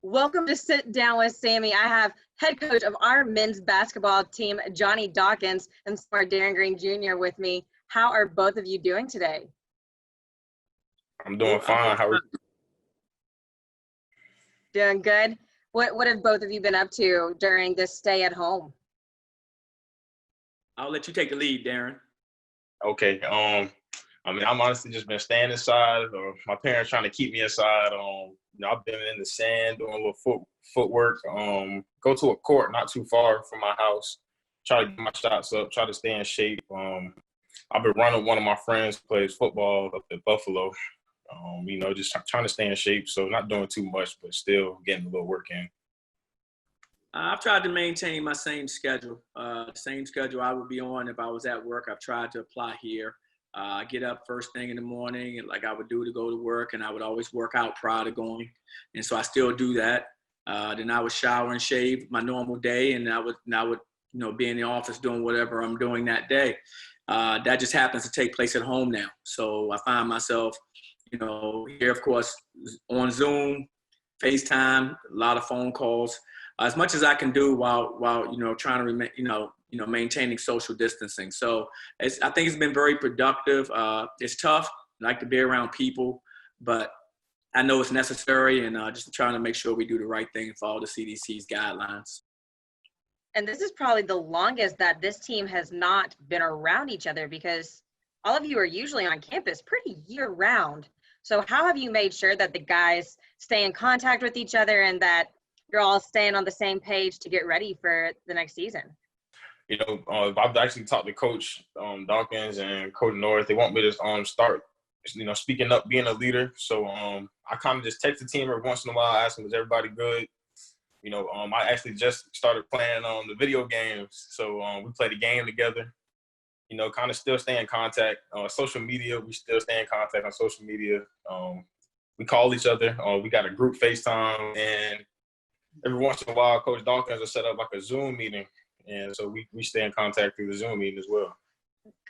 Welcome to Sit Down with Sami. I have head coach of our men's basketball team, Johnny Dawkins, and smart Darin Green Jr. with me. How are both of you doing today? I'm doing fine. How are you? Doing good. What have both of you been up to during this stay at home? I'll let you take the lead, Darin. Okay. I'm honestly just been staying inside, or my parents trying to keep me inside. I've been in the sand doing a little footwork. Go to a court not too far from my house. Try to get my shots up. Try to stay in shape. I've been running. One of my friends plays football up in Buffalo. Just trying to stay in shape. So not doing too much, but still getting a little work in. I've tried to maintain my same schedule. Same schedule I would be on if I was at work. I've tried to apply here. I get up first thing in the morning, and like I would do to go to work, and I would always work out prior to going. And so I still do that. Then I would shower and shave my normal day, and I would be in the office doing whatever I'm doing that day. That just happens to take place at home now. So I find myself, here, of course, on Zoom, FaceTime, a lot of phone calls, as much as I can do while trying to remain, maintaining social distancing. So I think it's been very productive. It's tough. I like to be around people, but I know it's necessary, and just trying to make sure we do the right thing and follow the CDC's guidelines. And this is probably the longest that this team has not been around each other, because all of you are usually on campus pretty year-round. So how have you made sure that the guys stay in contact with each other and that you're all staying on the same page to get ready for the next season? I've actually talked to Coach Dawkins and Coach North. They want me to start, speaking up, being a leader. So I kind of just text the team every once in a while, ask them, is everybody good? I actually just started playing the video games. So we play the game together, kind of still stay in contact. Social media, we still stay in contact on social media. We call each other. We got a group FaceTime, and every once in a while, Coach Dawkins will set up like a Zoom meeting. And so we stay in contact through the Zoom meeting as well.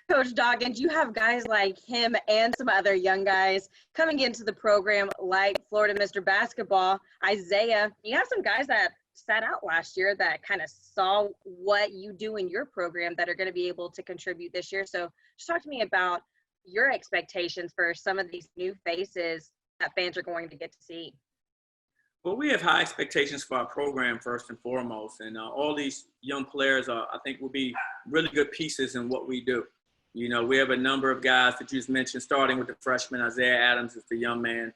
Coach Dawkins, you have guys like him and some other young guys coming into the program like Florida Mr. Basketball, Isaiah. You have some guys that sat out last year that kind of saw what you do in your program that are going to be able to contribute this year. So just talk to me about your expectations for some of these new faces that fans are going to get to see. Well, we have high expectations for our program first and foremost, and all these young players I think will be really good pieces in what we do. We have a number of guys that you just mentioned, starting with the freshman, Isaiah Adams is the young man,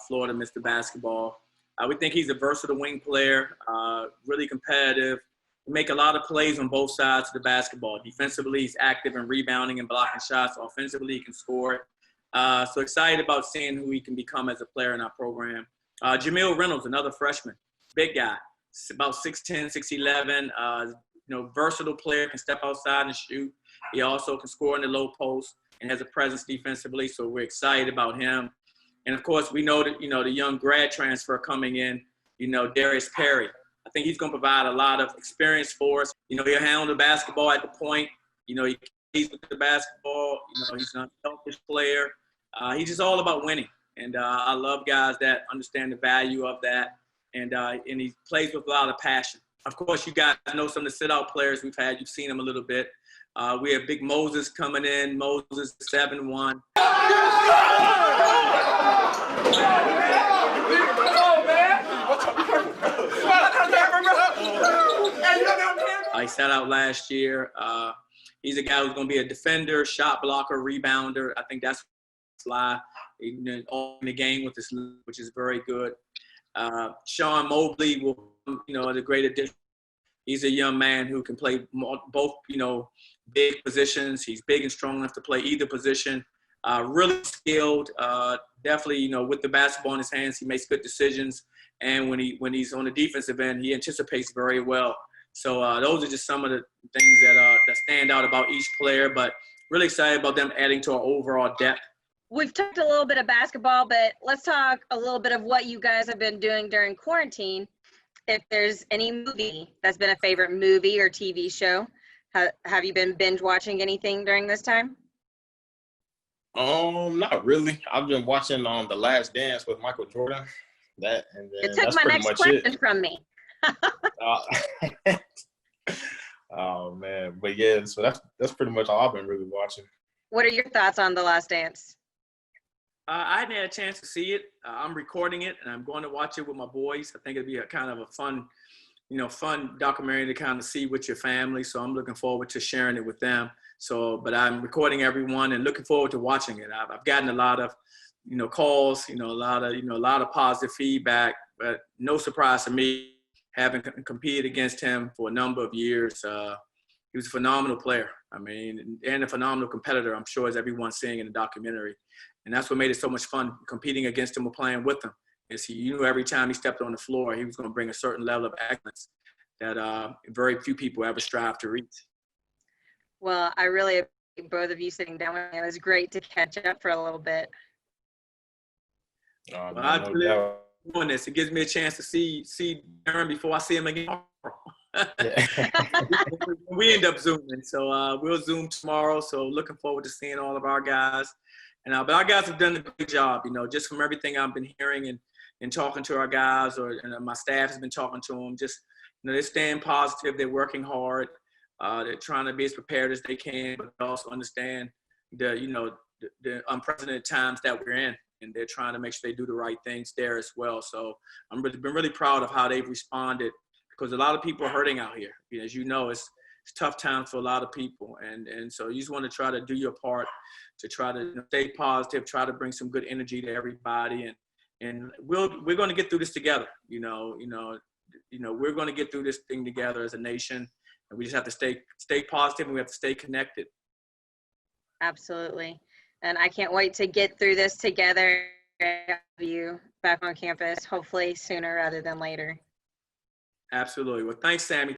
Florida Mr. Basketball. We think he's a versatile wing player, really competitive, make a lot of plays on both sides of the basketball. Defensively, he's active in rebounding and blocking shots. Offensively, he can score it. So excited about seeing who he can become as a player in our program. Jamil Reynolds, another freshman, big guy, about 6'10", 6'11", versatile player, can step outside and shoot. He also can score in the low post and has a presence defensively, so we're excited about him. And, of course, we know that, the young grad transfer coming in, Darius Perry. I think he's going to provide a lot of experience for us. He'll handle the basketball at the point. He plays with the basketball. He's an unselfish player. He's just all about winning. And I love guys that understand the value of that. And he plays with a lot of passion. Of course, you guys know some of the sit-out players we've had. You've seen them a little bit. We have Big Moses coming in. Moses, 7'1". He sat out last year. He's a guy who's going to be a defender, shot blocker, rebounder. I think that's fly all in the game with this, which is very good. Sean Mobley will, the great addition. He's a young man who can play both, big positions. He's big and strong enough to play either position. Really skilled. Definitely, with the basketball in his hands, he makes good decisions. And when he's on the defensive end, he anticipates very well. So those are just some of the things that stand out about each player. But really excited about them adding to our overall depth. We've talked a little bit of basketball, but let's talk a little bit of what you guys have been doing during quarantine. If there's any movie that's been a favorite movie or TV show, have you been binge watching anything during this time? Not really. I've been watching The Last Dance with Michael Jordan. that, and then It took that's my pretty next much question it. from me. Oh man, but yeah, so that's pretty much all I've been really watching. What are your thoughts on The Last Dance? I hadn't had a chance to see it. I'm recording it, and I'm going to watch it with my boys. I think it'd be a kind of a fun documentary to kind of see with your family. So I'm looking forward to sharing it with them. So, but I'm recording everyone and looking forward to watching it. I've gotten a lot of, calls, a lot of positive feedback, but no surprise to me, having competed against him for a number of years. He was a phenomenal player. I mean, and a phenomenal competitor, I'm sure, as everyone's seeing in the documentary. And that's what made it so much fun, competing against him or playing with him. Is you knew every time he stepped on the floor, he was going to bring a certain level of excellence that very few people ever strive to reach. Well, I really appreciate both of you sitting down with me. It was great to catch up for a little bit. Well, Man, I no believe doubt. doing this. It gives me a chance to see Darin before I see him again. Yeah. We end up Zooming. So we'll Zoom tomorrow. So looking forward to seeing all of our guys. And but our guys have done a great job, just from everything I've been hearing and talking to our guys, and my staff has been talking to them. Just, they're staying positive. They're working hard. They're trying to be as prepared as they can, but also understand the unprecedented times that we're in. And they're trying to make sure they do the right things there as well. So I'm been really proud of how they've responded, because a lot of people are hurting out here. As you know, it's tough times for a lot of people. And so you just want to try to do your part to try to stay positive, try to bring some good energy to everybody. And we're going to get through this together. We're going to get through this thing together as a nation. And we just have to stay positive, and we have to stay connected. Absolutely. And I can't wait to get through this together. Have you back on campus, hopefully sooner rather than later. Absolutely. Well, thanks, Sami.